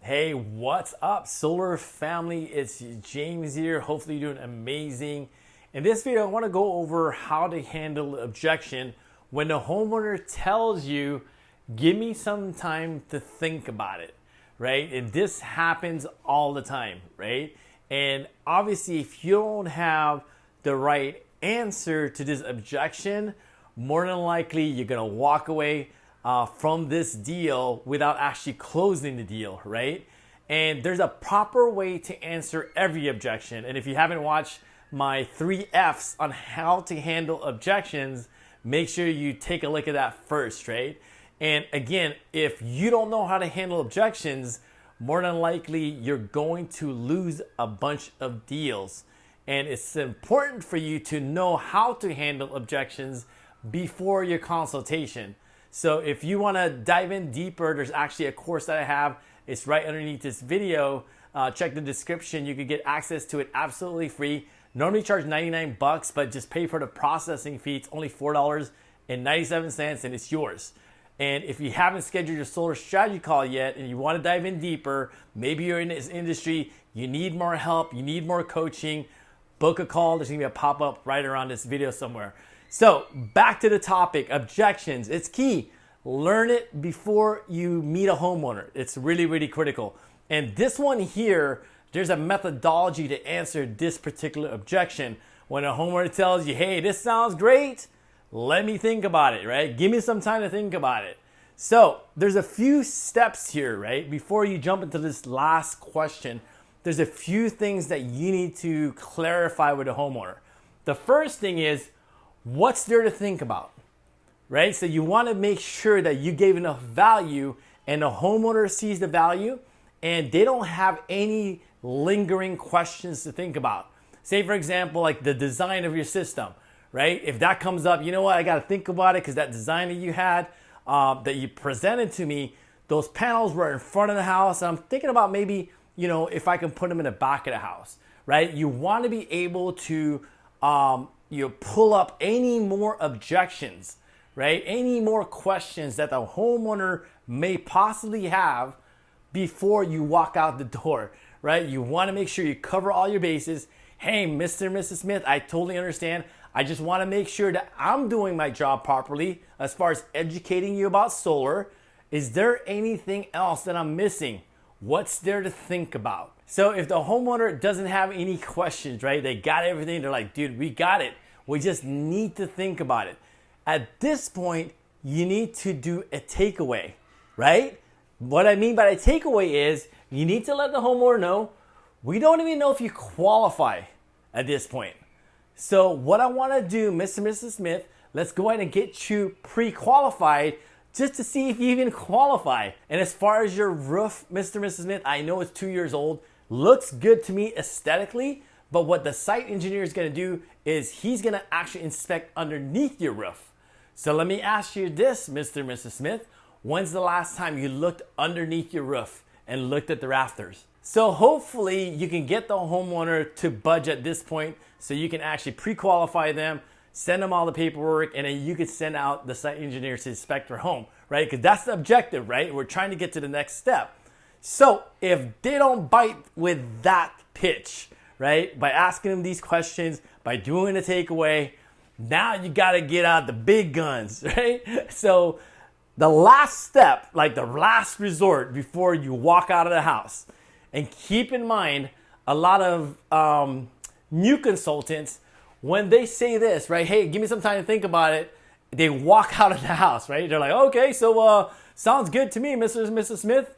Hey, what's up, Solar family? It's James here. Hopefully you're doing amazing. In this video, I want to go over how to handle objection when the homeowner tells you, give me some time to think about it, right? And this happens all the time, right? And obviously, if you don't have the right answer to this objection, more than likely, you're going to walk away from this deal without actually closing the deal, right? And there's a proper way to answer every objection. And if you haven't watched my 3 F's on how to handle objections, make sure you take a look at that first, right? And again, if you don't know how to handle objections, more than likely you're going to lose a bunch of deals. And it's important for you to know how to handle objections before your consultation. So if you want to dive in deeper, there's actually a course that I have. It's right underneath this video. Check the description. You can get access to it absolutely free. Normally charge 99 bucks, but just pay for the processing fee. It's only $4.97 and it's yours. And if you haven't scheduled your solar strategy call yet and you want to dive in deeper, maybe you're in this industry, you need more help, you need more coaching, book a call. There's going to be a pop-up right around this video somewhere. So back to the topic, objections. It's key. Learn it before you meet a homeowner. It's really, really critical. And this one here, there's a methodology to answer this particular objection. When a homeowner tells you, hey, this sounds great, let me think about it, right? Give me some time to think about it. So there's a few steps here, right? Before you jump into this last question, there's a few things that you need to clarify with the homeowner. The first thing is, what's there to think about, right? So you want to make sure that you gave enough value and the homeowner sees the value and they don't have any lingering questions to think about. Say, for example, like the design of your system, right? If that comes up, you know what, I got to think about it because that design that you had, that you presented to me, those panels were in front of the house. And I'm thinking about maybe, you know, if I can put them in the back of the house, right? You want to be able to you pull up any more objections, right? Any more questions that the homeowner may possibly have before you walk out the door, right? You want to make sure you cover all your bases. Hey, Mr. and Mrs. Smith, I totally understand. I just want to make sure that I'm doing my job properly as far as educating you about solar. Is there anything else that I'm missing? What's there to think about? So if the homeowner doesn't have any questions, right? They got everything. They're like, dude, we got it. We just need to think about it. At this point, you need to do a takeaway, right? What I mean by a takeaway is you need to let the homeowner know, we don't even know if you qualify at this point. So what I want to do, Mr. and Mrs. Smith, let's go ahead and get you pre-qualified just to see if you even qualify. And as far as your roof, Mr. and Mrs. Smith, I know it's 2 years old. Looks good to me aesthetically, but what the site engineer is going to do is he's going to actually inspect underneath your roof. So let me ask you this, Mr. and Mrs. Smith. When's the last time you looked underneath your roof and looked at the rafters? So hopefully you can get the homeowner to budge at this point so you can actually pre-qualify them, send them all the paperwork, and then you can send out the site engineer to inspect their home, right? Because that's the objective, right? We're trying to get to the next step. So if they don't bite with that pitch, right, by asking them these questions, by doing a takeaway, now you got to get out the big guns, right? So the last step, like the last resort before you walk out of the house, and keep in mind, a lot of new consultants, when they say this, right, hey, give me some time to think about it, they walk out of the house, right? They're like, okay, so sounds good to me, Mr. and Mrs. Smith.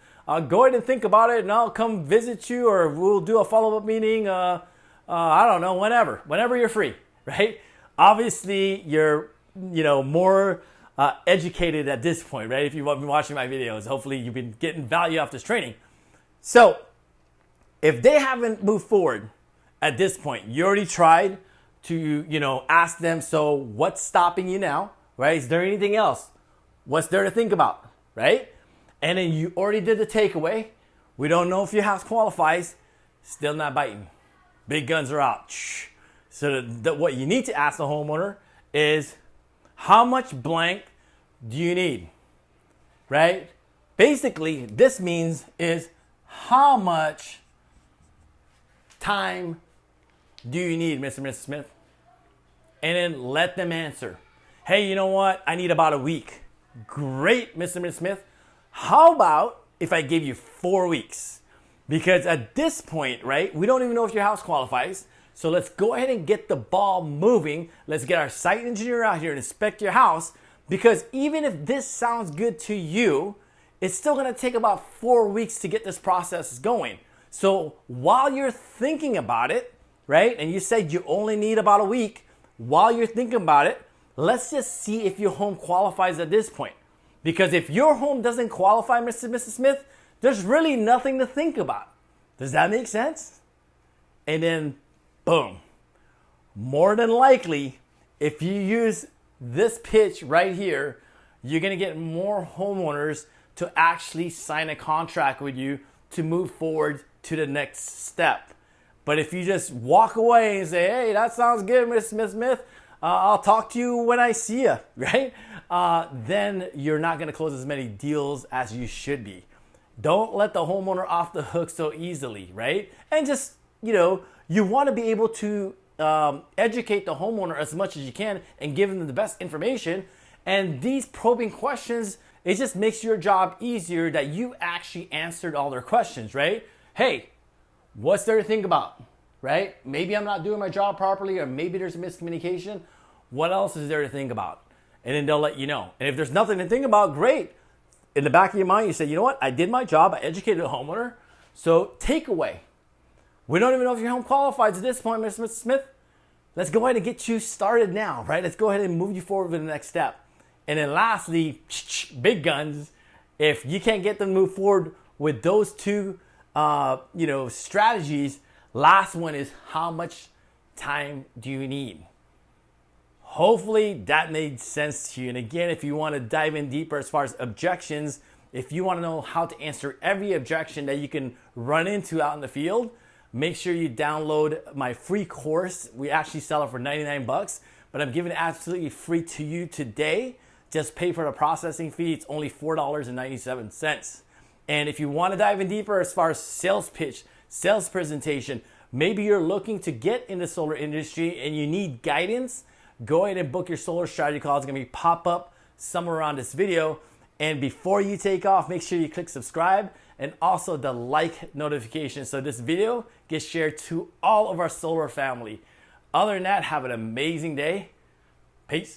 Go ahead and think about it, and I'll come visit you, or we'll do a follow-up meeting, I don't know, whenever you're free, right? Obviously, you're, more educated at this point, right? If you've been watching my videos, hopefully you've been getting value off this training. So if they haven't moved forward at this point, you already tried to, ask them, so what's stopping you now, right? Is there anything else? What's there to think about, right? And then you already did the takeaway. We don't know if your house qualifies. Still not biting. Big guns are out. So what you need to ask the homeowner is, how much blank do you need, right? Basically, this means is how much time do you need, Mr. and Mrs. Smith? And then let them answer. Hey, you know what? I need about a week. Great, Mr. and Mrs. Smith. How about if I give you 4 weeks? Because at this point, right, we don't even know if your house qualifies. So let's go ahead and get the ball moving. Let's get our site engineer out here and inspect your house. Because even if this sounds good to you, it's still going to take about 4 weeks to get this process going. So while you're thinking about it, right, and you said you only need about a week, while you're thinking about it, let's just see if your home qualifies at this point. Because if your home doesn't qualify, Mr. and Mrs. Smith, there's really nothing to think about. Does that make sense? And then, boom. More than likely, if you use this pitch right here, you're going to get more homeowners to actually sign a contract with you to move forward to the next step. But if you just walk away and say, hey, that sounds good, Mr. Smith, I'll talk to you when I see you, right? Then you're not going to close as many deals as you should be. Don't let the homeowner off the hook so easily, right? And just, you want to be able to educate the homeowner as much as you can and give them the best information. And these probing questions, it just makes your job easier that you actually answered all their questions, right? Hey, what's there to think about, right? Maybe I'm not doing my job properly, or maybe there's a miscommunication. What else is there to think about? And then they'll let you know. And if there's nothing to think about, great. In the back of your mind, you say, you know what? I did my job. I educated the homeowner. So takeaway. We don't even know if your home qualifies at this point, Mr. Smith. Let's go ahead and get you started now, right? Let's go ahead and move you forward with the next step. And then lastly, big guns. If you can't get them to move forward with those two, strategies, last one is how much time do you need? Hopefully that made sense to you. And again, if you want to dive in deeper as far as objections, if you want to know how to answer every objection that you can run into out in the field, make sure you download my free course. We actually sell it for 99 bucks, but I'm giving it absolutely free to you today. Just pay for the processing fee. It's only $4.97. And if you want to dive in deeper as far as sales pitch, sales presentation, maybe you're looking to get in the solar industry and you need guidance, go ahead and book your solar strategy call. It's going to be pop up somewhere around this video. And before you take off, make sure you click subscribe and also the like notification so this video gets shared to all of our solar family. Other than that, have an amazing day. Peace.